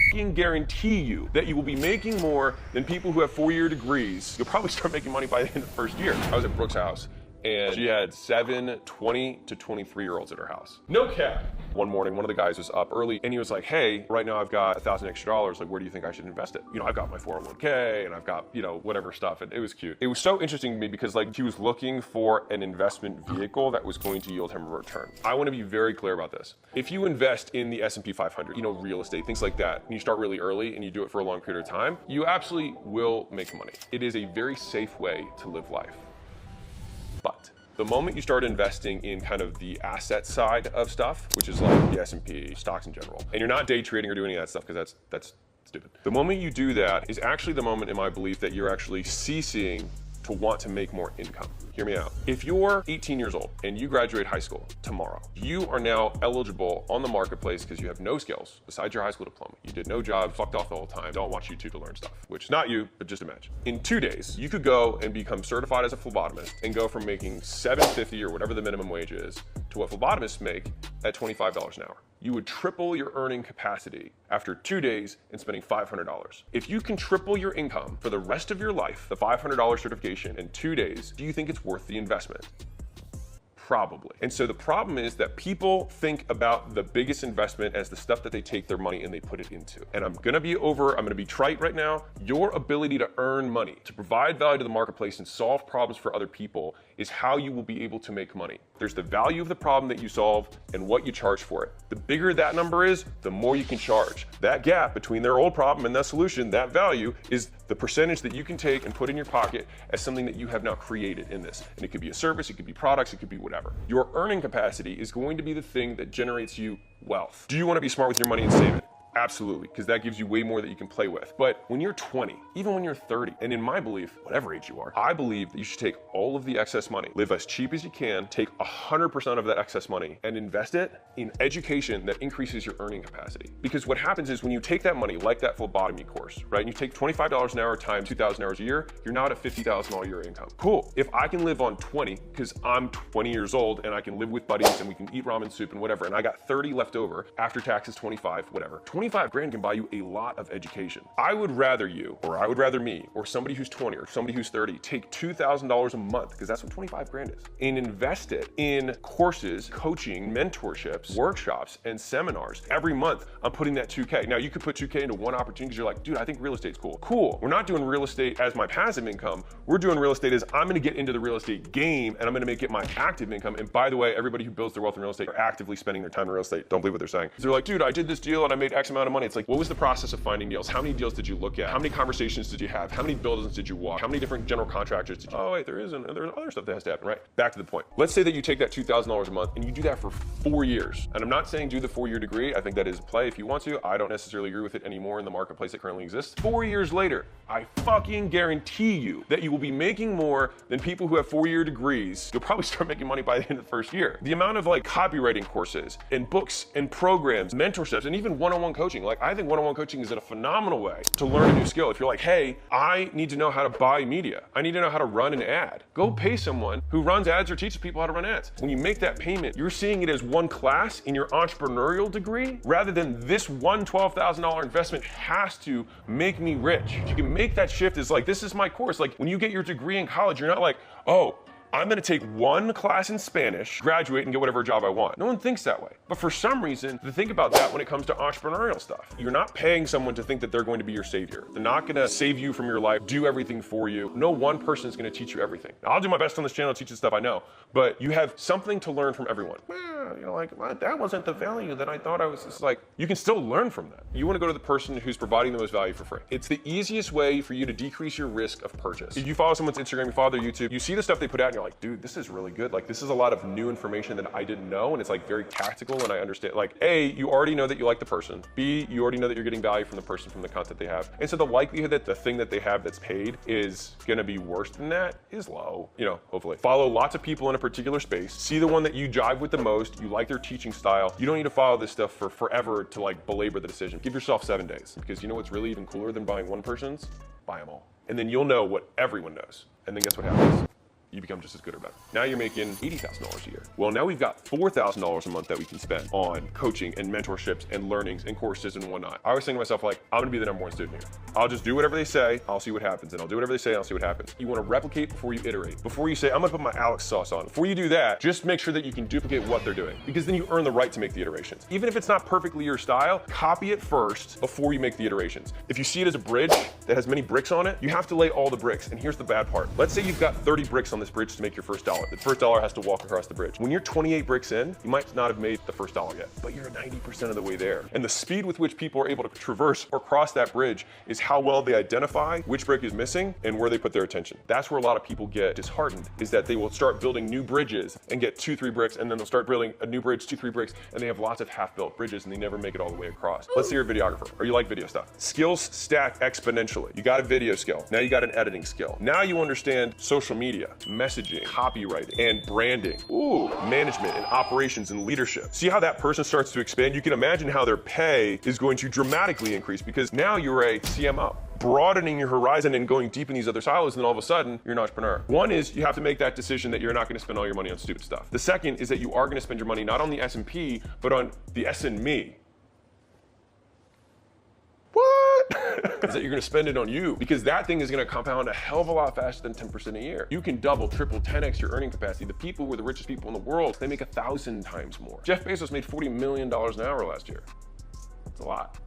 fucking guarantee you that you will be making more than people who have 4-year degrees. You'll probably start making money by the end of the first year. I was at Brooke's house, and she had 7 20 to 23-year-olds at her house. No cap. One morning, one of the guys was up early, and he was like, hey, right now I've got $1,000 extra. Like, where do you think I should invest it? You know, I've got my 401k, and I've got, you know, whatever stuff, and it was cute. It was so interesting to me because, like, he was looking for an investment vehicle that was going to yield him a return. I want to be very clear about this. If you invest in the S&P 500, you know, real estate, things like that, and you start really early and you do it for a long period of time, you absolutely will make money. It is a very safe way to live life. But the moment you start investing in kind of the asset side of stuff, which is like the S&P, stocks in general, and you're not day trading or doing any of that stuff because that's stupid. The moment you do that is actually the moment, in my belief, that you're actually ceasing to want to make more income. Hear me out. If you're 18 years old and you graduate high school tomorrow, you are now eligible on the marketplace because you have no skills besides your high school diploma. You did no job, fucked off the whole time, don't watch YouTube to learn stuff, which is not you, but just imagine. In 2 days, you could go and become certified as a phlebotomist and go from making $7.50 or whatever the minimum wage is to what phlebotomists make at $25 an hour. You would triple your earning capacity after 2 days and spending $500. If you can triple your income for the rest of your life, the $500 certification in 2 days, do you think it's worth the investment? Probably. And so the problem is that people think about the biggest investment as the stuff that they take their money and they put it into. And I'm gonna be trite right now. Your ability to earn money, to provide value to the marketplace and solve problems for other people is how you will be able to make money. There's the value of the problem that you solve and what you charge for it. The bigger that number is, the more you can charge. That gap between their old problem and that solution, that value, is the percentage that you can take and put in your pocket as something that you have now created in this. And it could be a service, it could be products, it could be whatever. Your earning capacity is going to be the thing that generates you wealth. Do you want to be smart with your money and save it? Absolutely, because that gives you way more that you can play with. But when you're 20, even when you're 30, and in my belief, whatever age you are, I believe that you should take all of the excess money, live as cheap as you can, take 100% of that excess money and invest it in education that increases your earning capacity. Because what happens is when you take that money, like that phlebotomy course, right, and you take $25 an hour times 2,000 hours a year, you're now at a $50,000 a year income. Cool. If I can live on 20, because I'm 20 years old and I can live with buddies and we can eat ramen soup and whatever, and I got 30 left over, after taxes 25, whatever, 25 grand can buy you a lot of education. I would rather you, or I would rather me, or somebody who's 20 or somebody who's 30, take $2,000 a month, because that's what 25 grand is, and invest it in courses, coaching, mentorships, workshops, and seminars. Every month, I'm putting that 2K. Now, you could put 2K into one opportunity because you're like, dude, I think real estate's cool. Cool. We're not doing real estate as my passive income. We're doing real estate as I'm gonna get into the real estate game and I'm gonna make it my active income. And by the way, everybody who builds their wealth in real estate are actively spending their time in real estate. Don't believe what they're saying. They're like, dude, I did this deal and I made X amount of money. It's like, what was the process of finding deals? How many deals did you look at? How many conversations did you have? How many buildings did you walk? How many different general contractors did you? Oh wait, there's other stuff that has to happen, right? Back to the point. Let's say that you take that $2,000 a month and you do that for 4 years. And I'm not saying do the 4-year degree. I think that is a play if you want to. I don't necessarily agree with it anymore in the marketplace that currently exists. 4 years later, I fucking guarantee you that you will be making more than people who have 4-year degrees. You'll probably start making money by the end of the first year. The amount of like copywriting courses and books and programs, mentorships, and even one-on-one coaching. Like I think one-on-one coaching is a phenomenal way to learn a new skill. If you're like, hey, I need to know how to buy media. I need to know how to run an ad. Go pay someone who runs ads or teaches people how to run ads. When you make that payment, you're seeing it as one class in your entrepreneurial degree rather than this one $12,000 investment has to make me rich. If you can make that shift as like, this is my course. Like when you get your degree in college, you're not like, oh, I'm gonna take one class in Spanish, graduate, and get whatever job I want. No one thinks that way. But for some reason, they think about that when it comes to entrepreneurial stuff. You're not paying someone to think that they're going to be your savior. They're not gonna save you from your life, do everything for you. No one person is gonna teach you everything. Now, I'll do my best on this channel to teach you stuff I know, but you have something to learn from everyone. You know, like, well, that wasn't the value that I thought I was. It's like, you can still learn from that. You wanna go to the person who's providing the most value for free. It's the easiest way for you to decrease your risk of purchase. If you follow someone's Instagram, you follow their YouTube, you see the stuff they put out and you're like, dude, this is really good. Like this is a lot of new information that I didn't know, and it's like very tactical, and I understand, like A, you already know that you like the person. B, you already know that you're getting value from the person from the content they have. And so the likelihood that the thing that they have that's paid is gonna be worse than that is low, you know, hopefully. Follow lots of people in a particular space. See the one that you jive with the most, you like their teaching style. You don't need to follow this stuff for forever to like belabor the decision. Give yourself 7 days, because you know what's really even cooler than buying one person's? Buy them all. And then you'll know what everyone knows. And then guess what happens? you become just as good or better. Now you're making $80,000 a year. Well, now we've got $4,000 a month that we can spend on coaching and mentorships and learnings and courses and whatnot. I was saying to myself, like, I'm gonna be the #1 student here. I'll just do whatever they say, I'll see what happens, and I'll do whatever they say, I'll see what happens. You wanna replicate before you iterate. Before you say, I'm gonna put my Alex sauce on. Before you do that, just make sure that you can duplicate what they're doing, because then you earn the right to make the iterations. Even if it's not perfectly your style, copy it first before you make the iterations. If you see it as a bridge that has many bricks on it, you have to lay all the bricks. And here's the bad part. Let's say you've got 30 bricks on this bridge to make your first dollar. The first dollar has to walk across the bridge. When you're 28 bricks in, you might not have made the first dollar yet, but you're 90% of the way there. And the speed with which people are able to traverse or cross that bridge is how well they identify which brick is missing and where they put their attention. That's where a lot of people get disheartened, is that they will start building new bridges and get 2-3 bricks, and then they'll start building a new bridge, 2-3 bricks, and they have lots of half-built bridges and they never make it all the way across. Let's say you're a videographer or you like video stuff. Skills stack exponentially. You got a video skill. Now you got an editing skill. Now you understand social media, messaging, copywriting, and branding. Ooh, management and operations and leadership. See how that person starts to expand? You can imagine how their pay is going to dramatically increase, because now you're a CMO. Broadening your horizon and going deep in these other silos, and then all of a sudden you're an entrepreneur. One is you have to make that decision that you're not going to spend all your money on stupid stuff. The second is that you are going to spend your money not on the S&P, but on the S&Me. What? Is that you're going to spend it on you, because that thing is going to compound a hell of a lot faster than 10% a year. You can double, triple, 10x your earning capacity. The people who are the richest people in the world, they make 1,000 times more. Jeff Bezos made $40 million an hour last year. It's a lot.